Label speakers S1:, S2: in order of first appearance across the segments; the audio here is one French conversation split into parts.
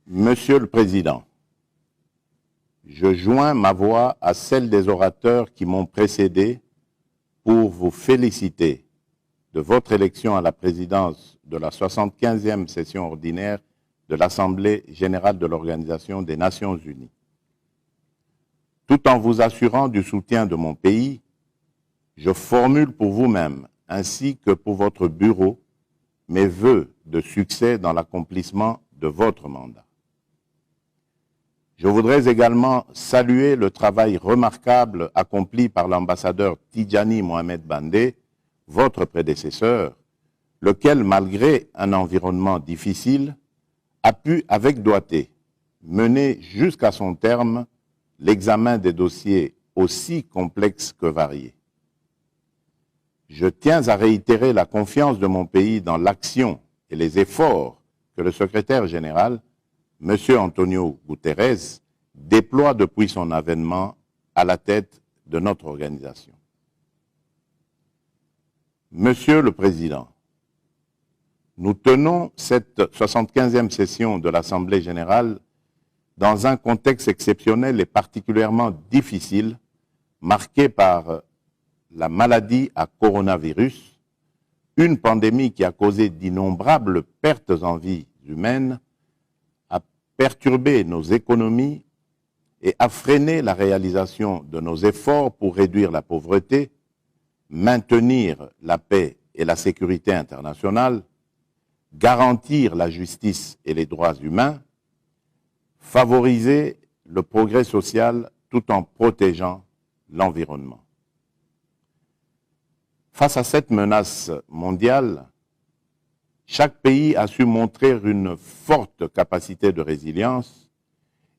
S1: Monsieur le Président, je joins ma voix à celle des orateurs qui m'ont précédé pour vous féliciter de votre élection à la présidence de la 75e session ordinaire de l'Assemblée générale de l'Organisation des Nations unies. Tout en vous assurant du soutien de mon pays, je formule pour vous-même ainsi que pour votre bureau mes vœux de succès dans l'accomplissement de votre mandat. Je voudrais également saluer le travail remarquable accompli par l'ambassadeur Tidjani Mohamed Bandé, votre prédécesseur, lequel, malgré un environnement difficile, a pu, avec doigté, mener jusqu'à son terme l'examen des dossiers aussi complexes que variés. Je tiens à réitérer la confiance de mon pays dans l'action et les efforts que le secrétaire général, M. Antonio Guterres, déploie depuis son avènement à la tête de notre organisation. Monsieur le Président, nous tenons cette 75e session de l'Assemblée générale dans un contexte exceptionnel et particulièrement difficile, marqué par la maladie à coronavirus, une pandémie qui a causé d'innombrables pertes en vies humaines, a perturbé nos économies et a freiné la réalisation de nos efforts pour réduire la pauvreté, maintenir la paix et la sécurité internationale, garantir la justice et les droits humains, favoriser le progrès social tout en protégeant l'environnement. Face à cette menace mondiale, chaque pays a su montrer une forte capacité de résilience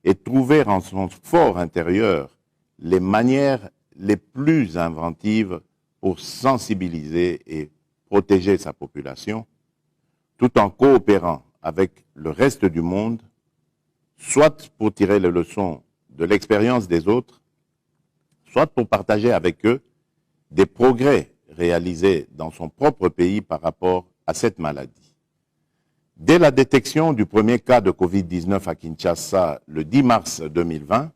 S1: et trouver en son fort intérieur les manières les plus inventives pour sensibiliser et protéger sa population, tout en coopérant avec le reste du monde, soit pour tirer les leçons de l'expérience des autres, soit pour partager avec eux des progrès réalisés dans son propre pays par rapport à cette maladie. Dès la détection du premier cas de Covid-19 à Kinshasa le 10 mars 2020,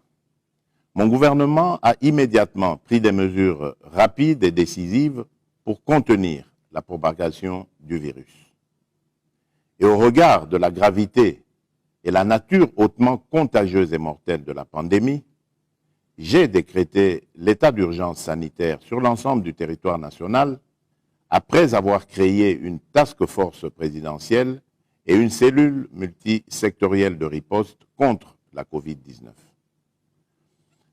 S1: mon gouvernement a immédiatement pris des mesures rapides et décisives pour contenir la propagation du virus. Et au regard de la gravité et la nature hautement contagieuse et mortelle de la pandémie, j'ai décrété l'état d'urgence sanitaire sur l'ensemble du territoire national après avoir créé une task force présidentielle et une cellule multisectorielle de riposte contre la Covid-19.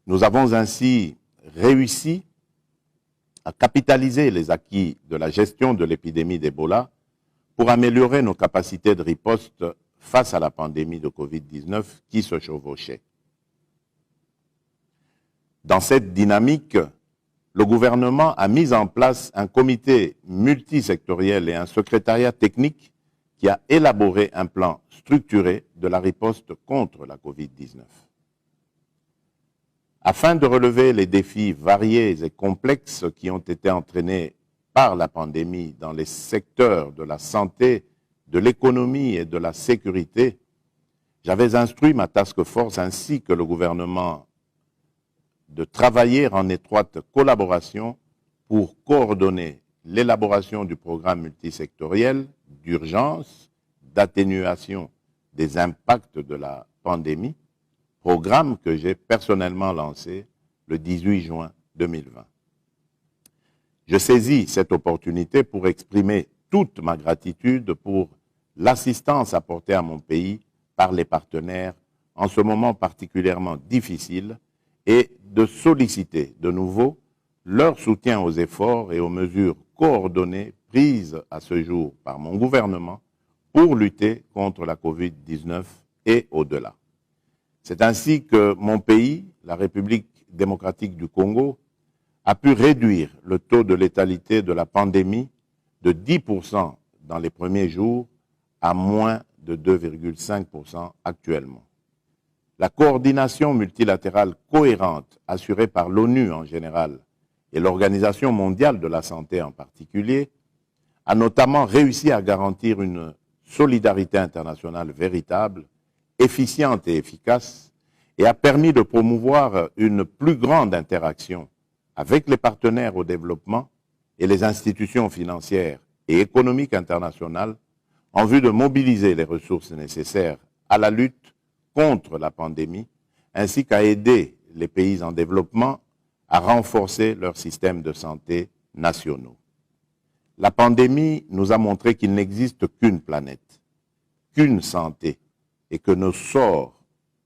S1: Nous avons ainsi réussi à capitaliser les acquis de la gestion de l'épidémie d'Ebola pour améliorer nos capacités de riposte face à la pandémie de Covid-19 qui se chevauchait. Dans cette dynamique, le gouvernement a mis en place un comité multisectoriel et un secrétariat technique qui a élaboré un plan structuré de la riposte contre la Covid-19. Afin de relever les défis variés et complexes qui ont été entraînés par la pandémie dans les secteurs de la santé, de l'économie et de la sécurité, j'avais instruit ma task force ainsi que le gouvernement de travailler en étroite collaboration pour coordonner l'élaboration du programme multisectoriel d'urgence, d'atténuation des impacts de la pandémie, programme que j'ai personnellement lancé le 18 juin 2020. Je saisis cette opportunité pour exprimer toute ma gratitude pour l'assistance apportée à mon pays par les partenaires en ce moment particulièrement difficile et de solliciter de nouveau leur soutien aux efforts et aux mesures coordonnées prises à ce jour par mon gouvernement pour lutter contre la Covid-19 et au-delà. C'est ainsi que mon pays, la République démocratique du Congo, a pu réduire le taux de létalité de la pandémie de 10% dans les premiers jours à moins de 2,5% actuellement. La coordination multilatérale cohérente assurée par l'ONU en général et l'Organisation mondiale de la santé en particulier a notamment réussi à garantir une solidarité internationale véritable efficiente et efficace et a permis de promouvoir une plus grande interaction avec les partenaires au développement et les institutions financières et économiques internationales en vue de mobiliser les ressources nécessaires à la lutte contre la pandémie, ainsi qu'à aider les pays en développement à renforcer leurs systèmes de santé nationaux. La pandémie nous a montré qu'il n'existe qu'une planète, qu'une santé, et que nos sorts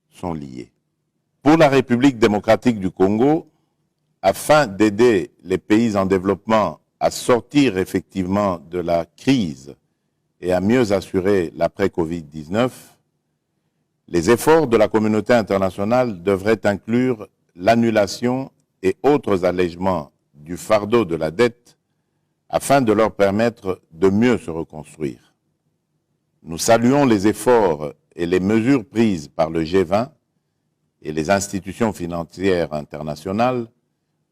S1: sont liés. Pour la République démocratique du Congo, afin d'aider les pays en développement à sortir effectivement de la crise et à mieux assurer l'après-Covid-19, les efforts de la communauté internationale devraient inclure l'annulation et autres allègements du fardeau de la dette afin de leur permettre de mieux se reconstruire. Nous saluons les efforts et les mesures prises par le G20 et les institutions financières internationales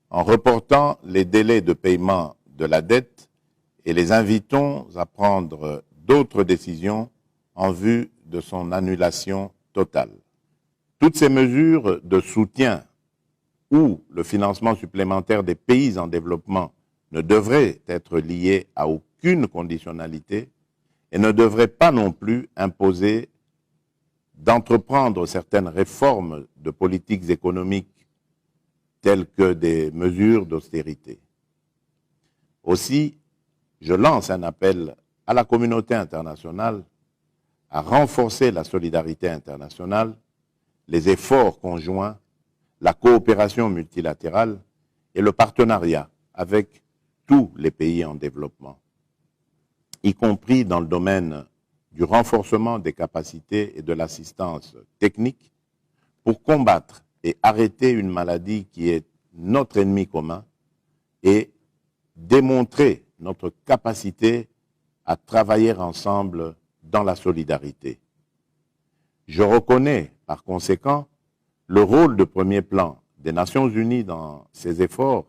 S1: en reportant les délais de paiement de la dette et les invitons à prendre d'autres décisions en vue de son annulation totale. Toutes ces mesures de soutien ou le financement supplémentaire des pays en développement ne devraient être liées à aucune conditionnalité et ne devraient pas non plus imposer d'entreprendre certaines réformes de politiques économiques telles que des mesures d'austérité. Aussi, je lance un appel à la communauté internationale à renforcer la solidarité internationale, les efforts conjoints, la coopération multilatérale et le partenariat avec tous les pays en développement, y compris dans le domaine du renforcement des capacités et de l'assistance technique pour combattre et arrêter une maladie qui est notre ennemi commun et démontrer notre capacité à travailler ensemble dans la solidarité. Je reconnais par conséquent le rôle de premier plan des Nations Unies dans ces efforts,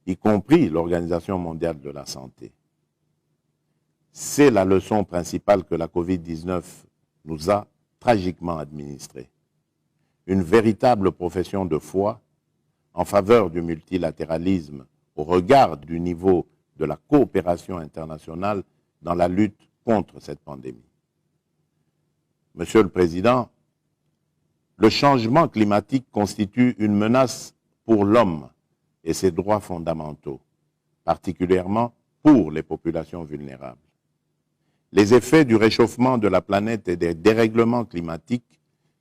S1: y compris l'Organisation mondiale de la santé. C'est la leçon principale que la Covid-19 nous a tragiquement administrée. Une véritable profession de foi en faveur du multilatéralisme au regard du niveau de la coopération internationale dans la lutte contre cette pandémie. Monsieur le Président, le changement climatique constitue une menace pour l'homme et ses droits fondamentaux, particulièrement pour les populations vulnérables. Les effets du réchauffement de la planète et des dérèglements climatiques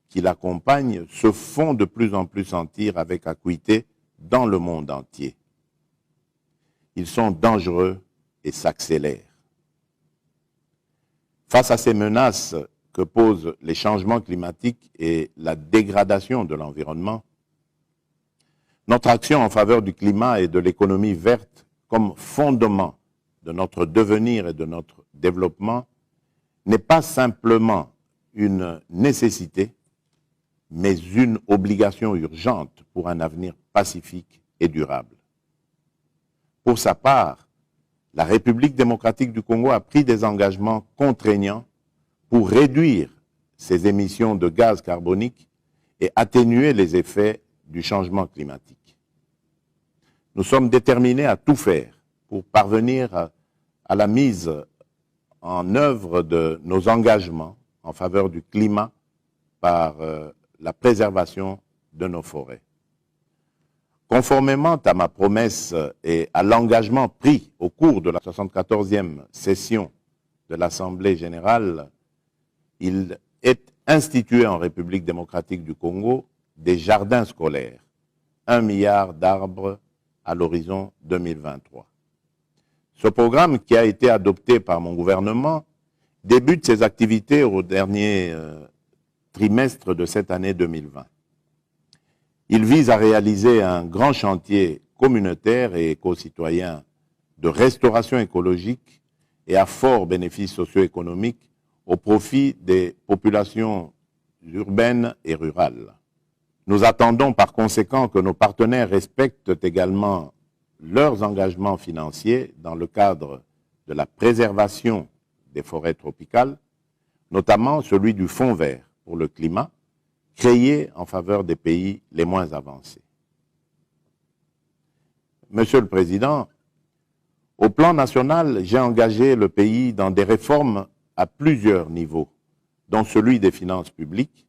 S1: qui l'accompagnent se font de plus en plus sentir avec acuité dans le monde entier. Ils sont dangereux et s'accélèrent. Face à ces menaces que posent les changements climatiques et la dégradation de l'environnement, notre action en faveur du climat et de l'économie verte comme fondement de notre devenir et de notre développement n'est pas simplement une nécessité, mais une obligation urgente pour un avenir pacifique et durable. Pour sa part, la République démocratique du Congo a pris des engagements contraignants pour réduire ses émissions de gaz carbonique et atténuer les effets du changement climatique. Nous sommes déterminés à tout faire pour parvenir à la mise en œuvre de nos engagements en faveur du climat par la préservation de nos forêts. Conformément à ma promesse et à l'engagement pris au cours de la 74e session de l'Assemblée générale, il est institué en République démocratique du Congo des jardins scolaires, 1 milliard d'arbres à l'horizon 2023. Ce programme, qui a été adopté par mon gouvernement, débute ses activités au dernier trimestre de cette année 2020. Il vise à réaliser un grand chantier communautaire et éco-citoyen de restauration écologique et à fort bénéfice socio-économique au profit des populations urbaines et rurales. Nous attendons par conséquent que nos partenaires respectent également leurs engagements financiers dans le cadre de la préservation des forêts tropicales, notamment celui du Fonds vert, pour le climat, créée en faveur des pays les moins avancés. Monsieur le Président, au plan national, j'ai engagé le pays dans des réformes à plusieurs niveaux, dont celui des finances publiques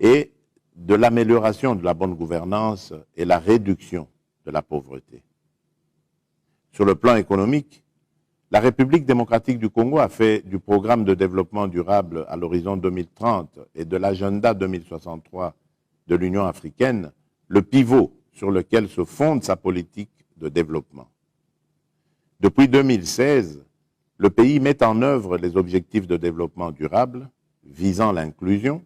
S1: et de l'amélioration de la bonne gouvernance et la réduction de la pauvreté. Sur le plan économique, la République démocratique du Congo a fait du programme de développement durable à l'horizon 2030 et de l'agenda 2063 de l'Union africaine le pivot sur lequel se fonde sa politique de développement. Depuis 2016, le pays met en œuvre les objectifs de développement durable visant l'inclusion,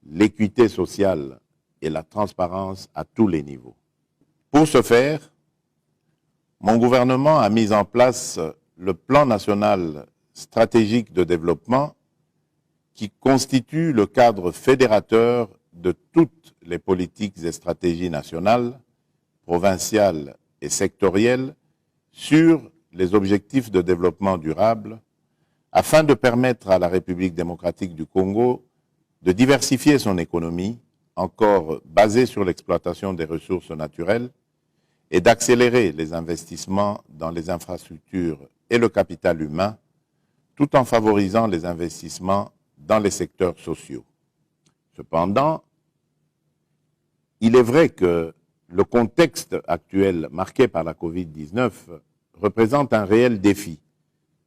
S1: l'équité sociale et la transparence à tous les niveaux. Pour ce faire, mon gouvernement a mis en place le plan national stratégique de développement qui constitue le cadre fédérateur de toutes les politiques et stratégies nationales, provinciales et sectorielles sur les objectifs de développement durable afin de permettre à la République démocratique du Congo de diversifier son économie, encore basée sur l'exploitation des ressources naturelles, et d'accélérer les investissements dans les infrastructures et le capital humain, tout en favorisant les investissements dans les secteurs sociaux. Cependant, il est vrai que le contexte actuel marqué par la Covid-19 représente un réel défi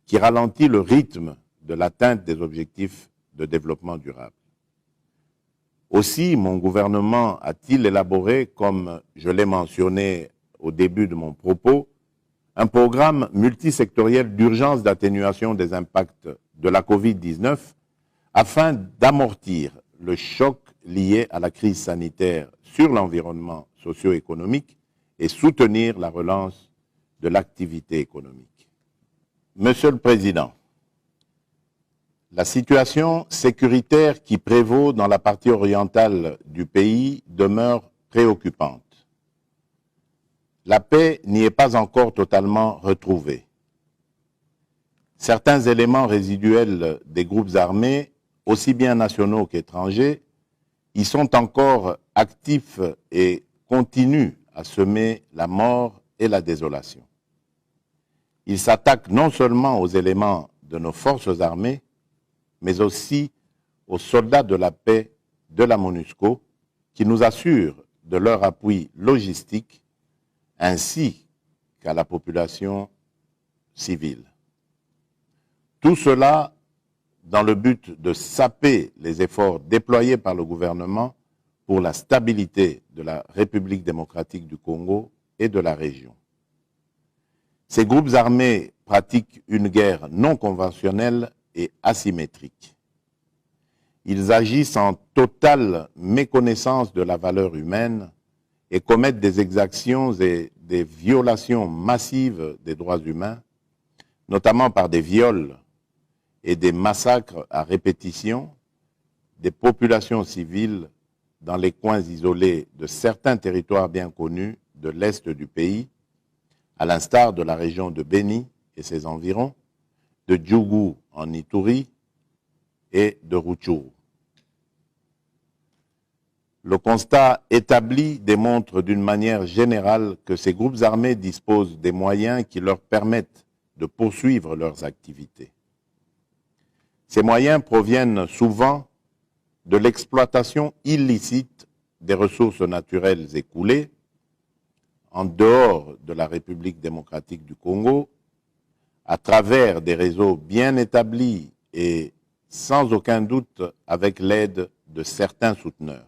S1: qui ralentit le rythme de l'atteinte des objectifs de développement durable. Aussi, mon gouvernement a-t-il élaboré, comme je l'ai mentionné au début de mon propos, un programme multisectoriel d'urgence d'atténuation des impacts de la Covid-19 afin d'amortir le choc lié à la crise sanitaire sur l'environnement socio-économique et soutenir la relance de l'activité économique. Monsieur le Président, la situation sécuritaire qui prévaut dans la partie orientale du pays demeure préoccupante. La paix n'y est pas encore totalement retrouvée. Certains éléments résiduels des groupes armés, aussi bien nationaux qu'étrangers, y sont encore actifs et continuent à semer la mort et la désolation. Ils s'attaquent non seulement aux éléments de nos forces armées, mais aussi aux soldats de la paix de la MONUSCO qui nous assurent de leur appui logistique ainsi qu'à la population civile. Tout cela dans le but de saper les efforts déployés par le gouvernement pour la stabilité de la République démocratique du Congo et de la région. Ces groupes armés pratiquent une guerre non conventionnelle et asymétrique. Ils agissent en totale méconnaissance de la valeur humaine et commettent des exactions et des violations massives des droits humains, notamment par des viols et des massacres à répétition des populations civiles dans les coins isolés de certains territoires bien connus de l'Est du pays, à l'instar de la région de Beni et ses environs, de Djougou en Ituri et de Rutshuru. Le constat établi démontre d'une manière générale que ces groupes armés disposent des moyens qui leur permettent de poursuivre leurs activités. Ces moyens proviennent souvent de l'exploitation illicite des ressources naturelles écoulées en dehors de la République démocratique du Congo, à travers des réseaux bien établis et sans aucun doute avec l'aide de certains souteneurs.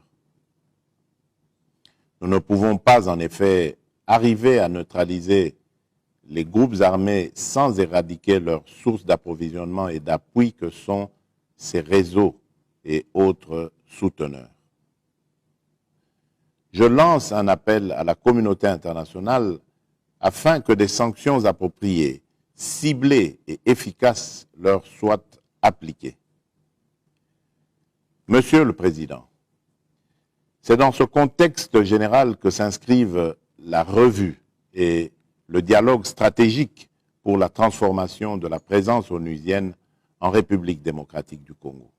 S1: Nous ne pouvons pas en effet arriver à neutraliser les groupes armés sans éradiquer leurs sources d'approvisionnement et d'appui que sont ces réseaux et autres souteneurs. Je lance un appel à la communauté internationale afin que des sanctions appropriées, ciblées et efficaces leur soient appliquées. Monsieur le Président, c'est dans ce contexte général que s'inscrivent la revue et le dialogue stratégique pour la transformation de la présence onusienne en République démocratique du Congo.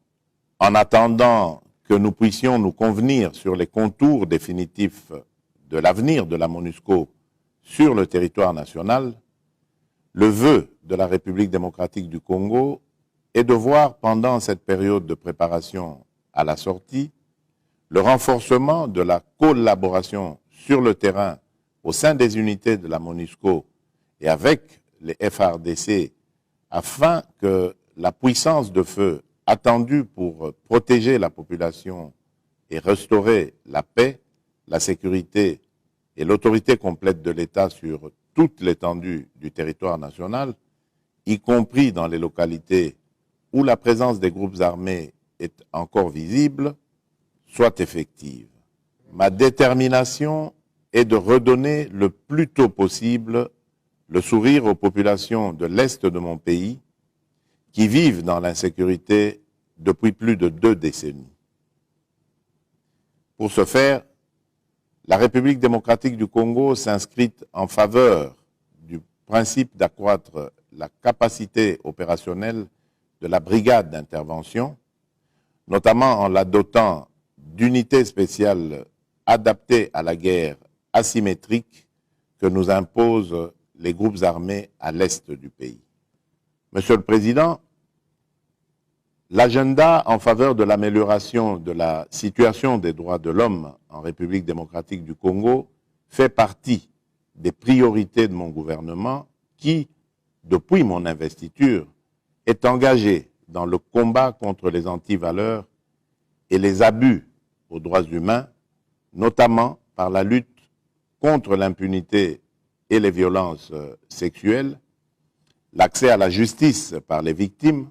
S1: en attendant que nous puissions nous convenir sur les contours définitifs de l'avenir de la MONUSCO sur le territoire national, le vœu de la République démocratique du Congo est de voir pendant cette période de préparation à la sortie le renforcement de la collaboration sur le terrain au sein des unités de la MONUSCO et avec les FARDC afin que la puissance de feu attendue pour protéger la population et restaurer la paix, la sécurité et l'autorité complète de l'État sur toute l'étendue du territoire national, y compris dans les localités où la présence des groupes armés est encore visible, soit effective. Ma détermination est de redonner le plus tôt possible le sourire aux populations de l'Est de mon pays qui vivent dans l'insécurité depuis plus de 2 décennies. Pour ce faire, la République démocratique du Congo s'inscrit en faveur du principe d'accroître la capacité opérationnelle de la brigade d'intervention, notamment en la dotant d'unités spéciales adaptées à la guerre asymétrique que nous imposent les groupes armés à l'est du pays. Monsieur le Président, l'agenda en faveur de l'amélioration de la situation des droits de l'homme en République démocratique du Congo fait partie des priorités de mon gouvernement qui, depuis mon investiture, est engagé dans le combat contre les antivaleurs et les abus aux droits humains, notamment par la lutte contre l'impunité et les violences sexuelles, l'accès à la justice par les victimes,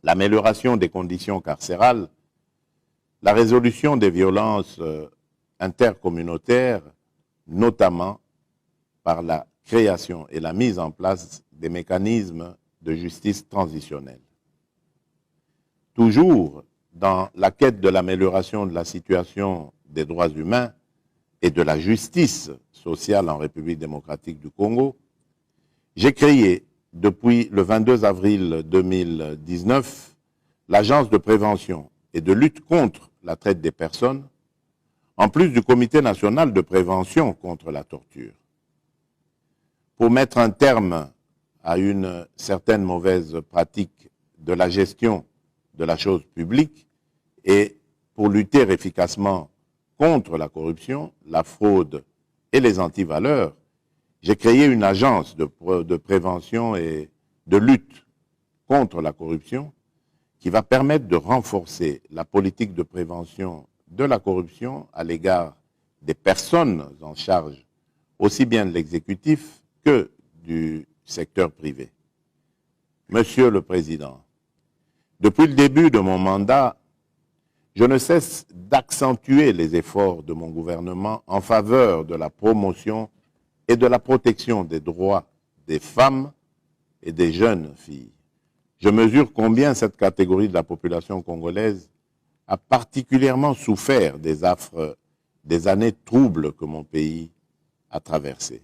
S1: l'amélioration des conditions carcérales, la résolution des violences intercommunautaires, notamment par la création et la mise en place des mécanismes de justice transitionnelle. Toujours dans la quête de l'amélioration de la situation des droits humains et de la justice sociale en République démocratique du Congo, j'ai créé depuis le 22 avril 2019 l'Agence de prévention et de lutte contre la traite des personnes, en plus du Comité national de prévention contre la torture. Pour mettre un terme à une certaine mauvaise pratique de la gestion de la chose publique et pour lutter efficacement contre la corruption, la fraude et les antivaleurs, j'ai créé une agence de prévention et de lutte contre la corruption qui va permettre de renforcer la politique de prévention de la corruption à l'égard des personnes en charge aussi bien de l'exécutif que du secteur privé. Monsieur le Président, depuis le début de mon mandat, je ne cesse d'accentuer les efforts de mon gouvernement en faveur de la promotion et de la protection des droits des femmes et des jeunes filles. Je mesure combien cette catégorie de la population congolaise a particulièrement souffert des affres des années troubles que mon pays a traversées.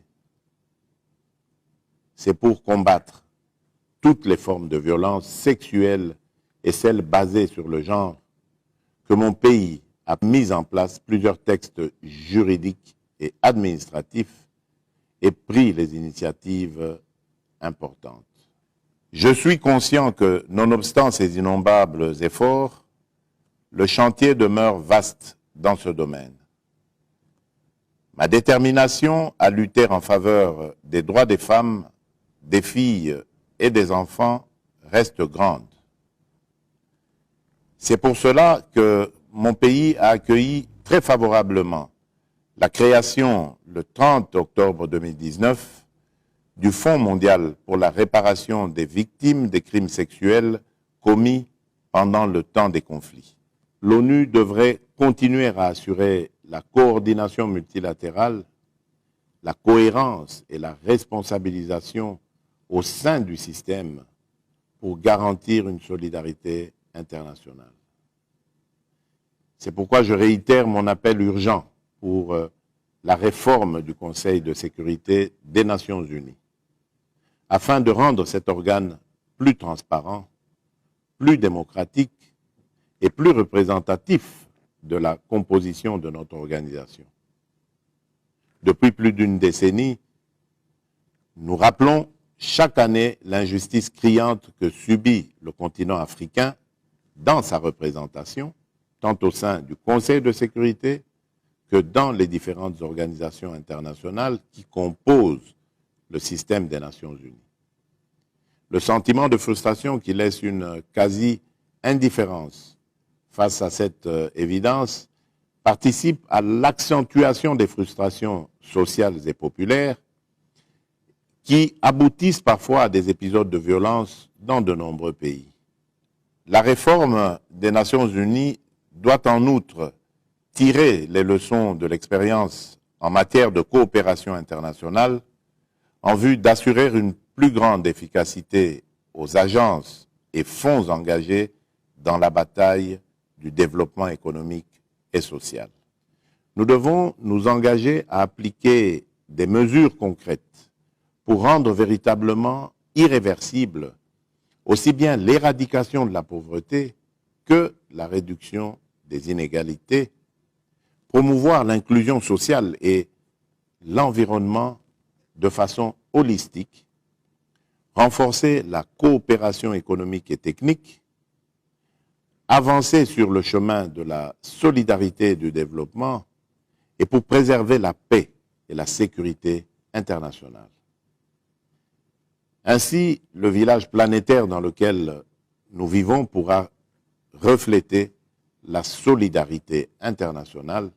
S1: C'est pour combattre toutes les formes de violence sexuelle et celles basées sur le genre que mon pays a mis en place plusieurs textes juridiques et administratifs et pris les initiatives importantes. Je suis conscient que, nonobstant ces innombrables efforts, le chantier demeure vaste dans ce domaine. Ma détermination à lutter en faveur des droits des femmes, des filles et des enfants reste grande. C'est pour cela que mon pays a accueilli très favorablement la création, le 30 octobre 2019, du Fonds mondial pour la réparation des victimes des crimes sexuels commis pendant le temps des conflits. L'ONU devrait continuer à assurer la coordination multilatérale, la cohérence et la responsabilisation au sein du système pour garantir une solidarité internationale. C'est pourquoi je réitère mon appel urgent pour la réforme du Conseil de sécurité des Nations Unies, afin de rendre cet organe plus transparent, plus démocratique et plus représentatif de la composition de notre organisation. Depuis plus d'une décennie, nous rappelons chaque année l'injustice criante que subit le continent africain dans sa représentation, tant au sein du Conseil de sécurité que dans les différentes organisations internationales qui composent le système des Nations Unies. Le sentiment de frustration qui laisse une quasi-indifférence face à cette évidence participe à l'accentuation des frustrations sociales et populaires qui aboutissent parfois à des épisodes de violence dans de nombreux pays. La réforme des Nations Unies doit en outre tirer les leçons de l'expérience en matière de coopération internationale en vue d'assurer une plus grande efficacité aux agences et fonds engagés dans la bataille du développement économique et social. Nous devons nous engager à appliquer des mesures concrètes pour rendre véritablement irréversible aussi bien l'éradication de la pauvreté que la réduction des inégalités, promouvoir l'inclusion sociale et l'environnement de façon holistique, renforcer la coopération économique et technique, avancer sur le chemin de la solidarité et du développement et pour préserver la paix et la sécurité internationale. Ainsi, le village planétaire dans lequel nous vivons pourra refléter la solidarité internationale,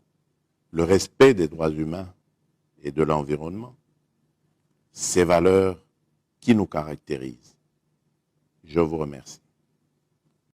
S1: le respect des droits humains et de l'environnement, ces valeurs qui nous caractérisent. Je vous remercie.